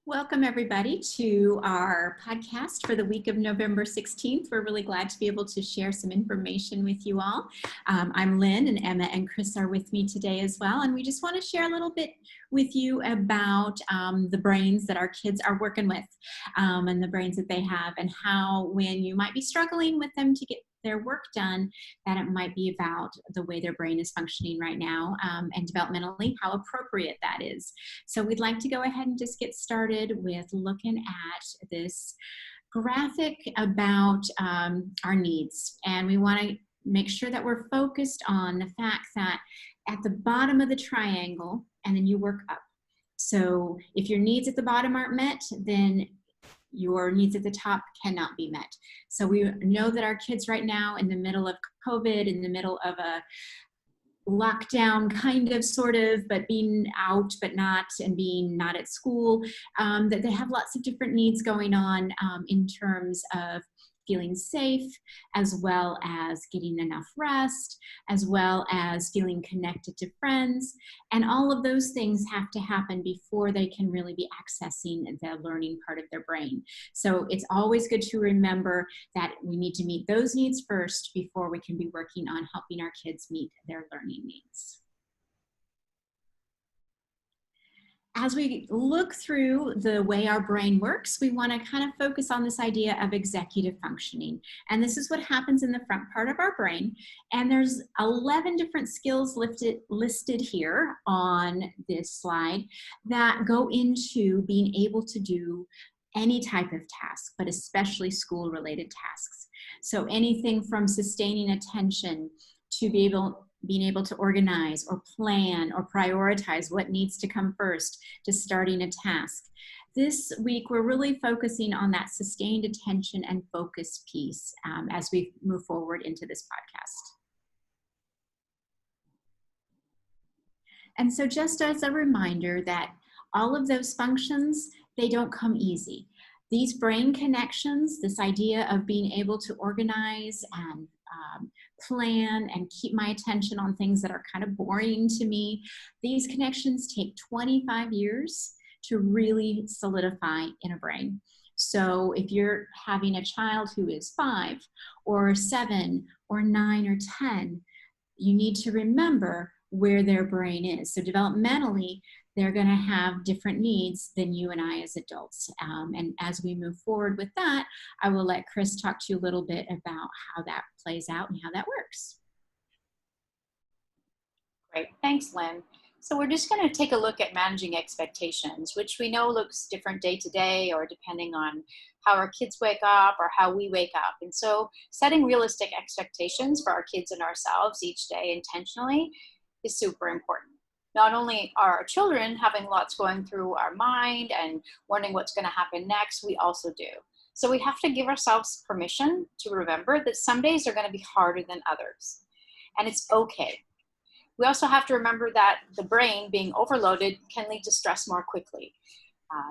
Welcome everybody to our podcast for the week of November 16th. We're really glad to be able to share some information with you all. I'm Lynn, and Emma and Chris are with me today as well. And we just want to share a little bit with you about the brains that our kids are working with and the brains that they have, and how when you might be struggling with them to get their work done, that it might be about the way their brain is functioning right now and developmentally, how appropriate that is. So we'd like to go ahead and just get started with looking at this graphic about our needs. And we want to make sure that we're focused on the fact that at the bottom of the triangle, and then you work up. So if your needs at the bottom aren't met, then your needs at the top cannot be met. So we know that our kids right now, in the middle of COVID, in the middle of a lockdown, kind of, sort of, but being out but not, and being not at school, that they have lots of different needs going on in terms of feeling safe, as well as getting enough rest, as well as feeling connected to friends. And all of those things have to happen before they can really be accessing the learning part of their brain. So it's always good to remember that we need to meet those needs first before we can be working on helping our kids meet their learning needs. As we look through the way our brain works, we want to kind of focus on this idea of executive functioning. And this is what happens in the front part of our brain. And there's 11 different skills listed here on this slide that go into being able to do any type of task, but especially school-related tasks. So anything from sustaining attention to being able to organize or plan or prioritize what needs to come first, to starting a task. This week, we're really focusing on that sustained attention and focus piece as we move forward into this podcast. And so just as a reminder that all of those functions, they don't come easy. These brain connections, this idea of being able to organize and plan and keep my attention on things that are kind of boring to me, these connections take 25 years to really solidify in a brain. So if you're having a child who is 5 or 7 or 9 or 10, you need to remember where their brain is. So developmentally, they're going to have different needs than you and I as adults. And as we move forward with that, I will let Chris talk to you a little bit about how that plays out and how that works. Great, thanks, Lynn. So we're just going to take a look at managing expectations, which we know looks different day to day, or depending on how our kids wake up or how we wake up. And so setting realistic expectations for our kids and ourselves each day intentionally is super important. Not only are our children having lots going through our mind and wondering what's going to happen next, we also do. So we have to give ourselves permission to remember that some days are going to be harder than others. And it's okay. We also have to remember that the brain being overloaded can lead to stress more quickly.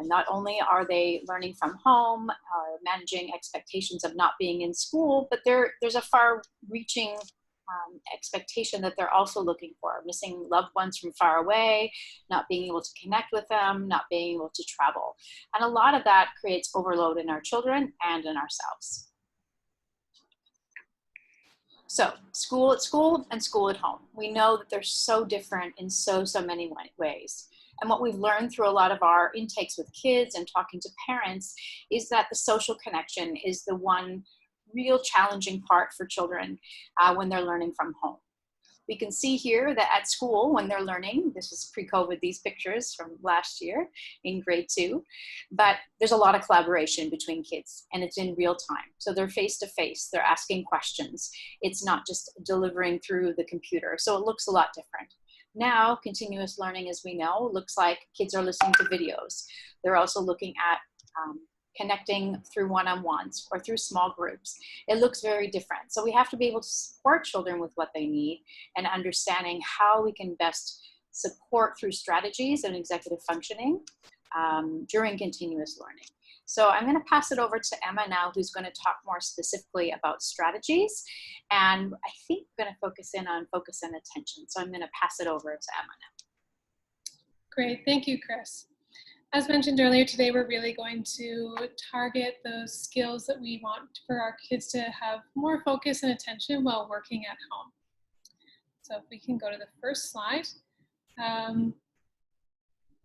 Not only are they learning from home or managing expectations of not being in school, but there's a far-reaching expectation that they're also looking for, missing loved ones from far away, not being able to connect with them, not being able to travel. And a lot of that creates overload in our children and in ourselves. So school at school and school at home. We know that they're so different in so many ways. And what we've learned through a lot of our intakes with kids and talking to parents is that the social connection is the one real challenging part for children when they're learning from home. We can see here that at school, when they're learning, this is pre-COVID, these pictures from last year in grade 2, but there's a lot of collaboration between kids and it's in real time. So they're face-to-face, they're asking questions. It's not just delivering through the computer. So it looks a lot different. Now, continuous learning, as we know, looks like kids are listening to videos. They're also looking at connecting through one-on-ones or through small groups. It looks very different. So we have to be able to support children with what they need and understanding how we can best support through strategies and executive functioning during continuous learning. So I'm going to pass it over to Emma now, who's going to talk more specifically about strategies. And I think we're going to focus in on focus and attention. So I'm going to pass it over to Emma now. Great, thank you, Chris. As mentioned earlier, today we're really going to target those skills that we want for our kids to have more focus and attention while working at home. So if we can go to the first slide.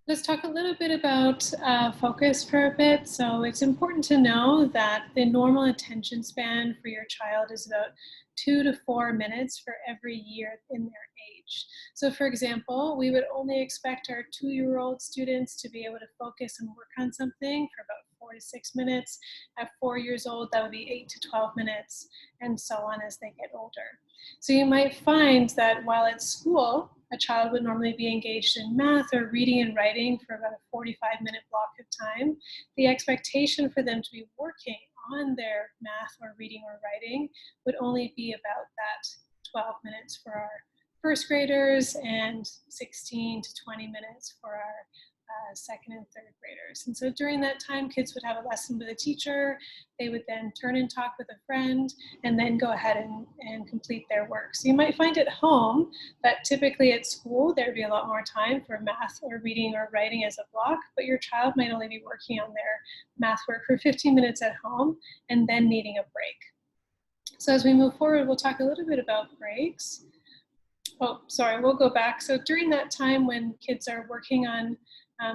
Let's talk a little bit about focus for a bit. So it's important to know that the normal attention span for your child is about 2 to 4 minutes for every year in their age. So for example, we would only expect our 2-year-old students to be able to focus and work on something for about 4 to 6 minutes. At 4 years old, that would be 8 to 12 minutes, and so on as they get older. So you might find that while at school, a child would normally be engaged in math or reading and writing for about a 45-minute block of time. The expectation for them to be working on their math or reading or writing would only be about that 12 minutes for our first graders and 16 to 20 minutes for our second and third graders. And so during that time, kids would have a lesson with a teacher. They would then turn and talk with a friend and then go ahead and complete their work. So you might find at home that typically at school, there'd be a lot more time for math or reading or writing as a block, but your child might only be working on their math work for 15 minutes at home and then needing a break. So as we move forward, we'll talk a little bit about breaks. Oh, sorry, we'll go back. So during that time when kids are working on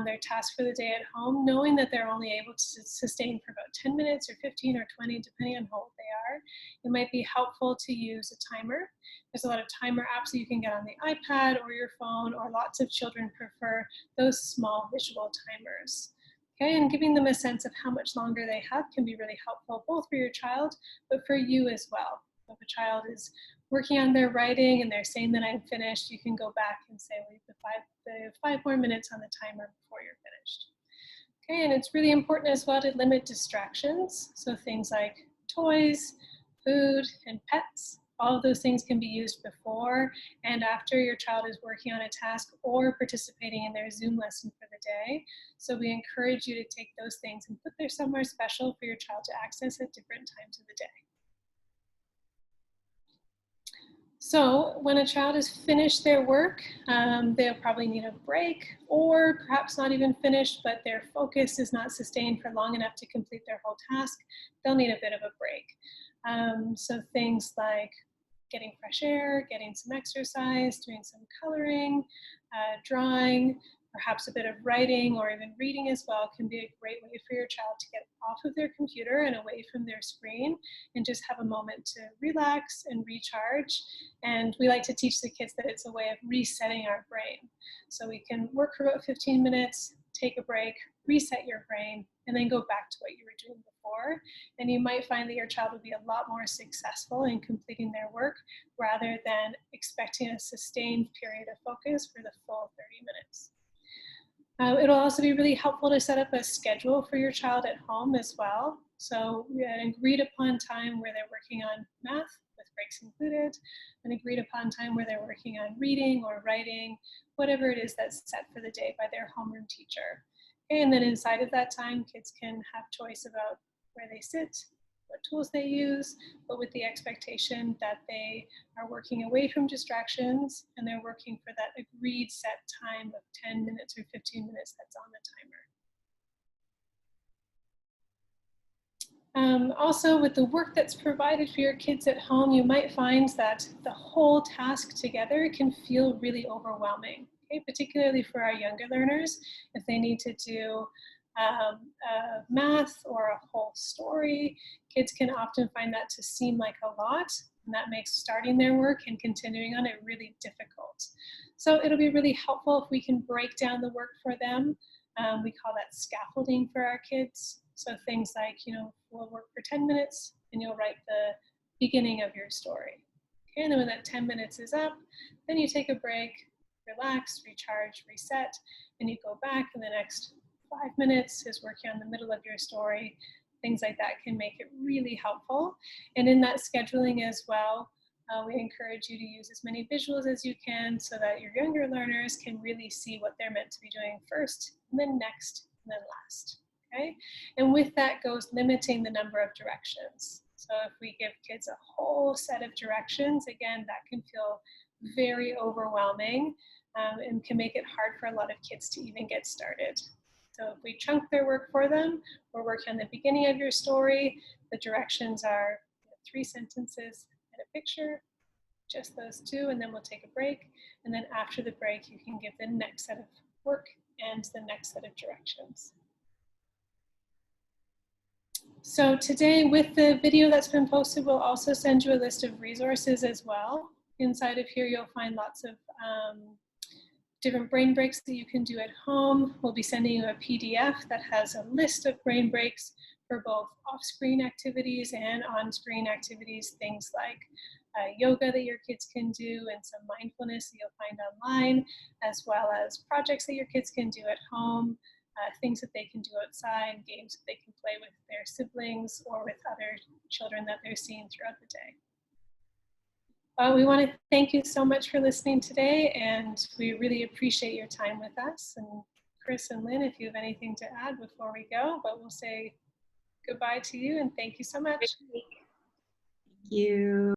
their task for the day at home, knowing that they're only able to sustain for about 10 minutes or 15 or 20, depending on how old they are, it might be helpful to use a timer. There's a lot of timer apps that you can get on the iPad or your phone, or lots of children prefer those small visual timers. Okay, and giving them a sense of how much longer they have can be really helpful, both for your child, but for you as well. If a child is working on their writing and they're saying that I'm finished, you can go back and say, well, you have 5 more minutes on the timer before you're finished. Okay, and it's really important as well to limit distractions. So things like toys, food, and pets, all of those things can be used before and after your child is working on a task or participating in their Zoom lesson for the day. So we encourage you to take those things and put them somewhere special for your child to access at different times of the day. So when a child has finished their work, they'll probably need a break, or perhaps not even finished, but their focus is not sustained for long enough to complete their whole task. They'll need a bit of a break. So things like getting fresh air, getting some exercise, doing some coloring, drawing, perhaps a bit of writing or even reading as well can be a great way for your child to get off of their computer and away from their screen and just have a moment to relax and recharge. And we like to teach the kids that it's a way of resetting our brain. So we can work for about 15 minutes, take a break, reset your brain, and then go back to what you were doing before. And you might find that your child will be a lot more successful in completing their work rather than expecting a sustained period of focus for the full 30 minutes. It'll also be really helpful to set up a schedule for your child at home as well. So we had an agreed upon time where they're working on math with breaks included, an agreed upon time where they're working on reading or writing, whatever it is that's set for the day by their homeroom teacher. And then inside of that time, kids can have choice about where they sit, what tools they use, but with the expectation that they are working away from distractions and they're working for that agreed set time of 10 minutes or 15 minutes that's on the timer. Also, with the work that's provided for your kids at home, you might find that the whole task together can feel really overwhelming, okay? Particularly for our younger learners, if they need to do math or a whole story, kids can often find that to seem like a lot, and that makes starting their work and continuing on it really difficult. So it'll be really helpful if we can break down the work for them. We call that scaffolding for our kids. So things like, we'll work for 10 minutes and you'll write the beginning of your story. Okay, and then when that 10 minutes is up, then you take a break, relax, recharge, reset, and you go back, and the next 5 minutes is working on the middle of your story. Things like that can make it really helpful. And in that scheduling as well, we encourage you to use as many visuals as you can so that your younger learners can really see what they're meant to be doing first, and then next, and then last. Okay? And with that goes limiting the number of directions. So if we give kids a whole set of directions, again, that can feel very overwhelming and can make it hard for a lot of kids to even get started. So if we chunk their work for them, we're working on the beginning of your story. The directions are 3 sentences and a picture, just those 2, and then we'll take a break. And then after the break, you can give the next set of work and the next set of directions. So today, with the video that's been posted, we'll also send you a list of resources as well. Inside of here, you'll find lots of different brain breaks that you can do at home. We'll be sending you a PDF that has a list of brain breaks for both off-screen activities and on-screen activities, things like yoga that your kids can do and some mindfulness that you'll find online, as well as projects that your kids can do at home, things that they can do outside, games that they can play with their siblings or with other children that they're seeing throughout the day. We want to thank you so much for listening today, and we really appreciate your time with us. And Chris and Lynn, if you have anything to add before we go, but we'll say goodbye to you and thank you so much. Thank you.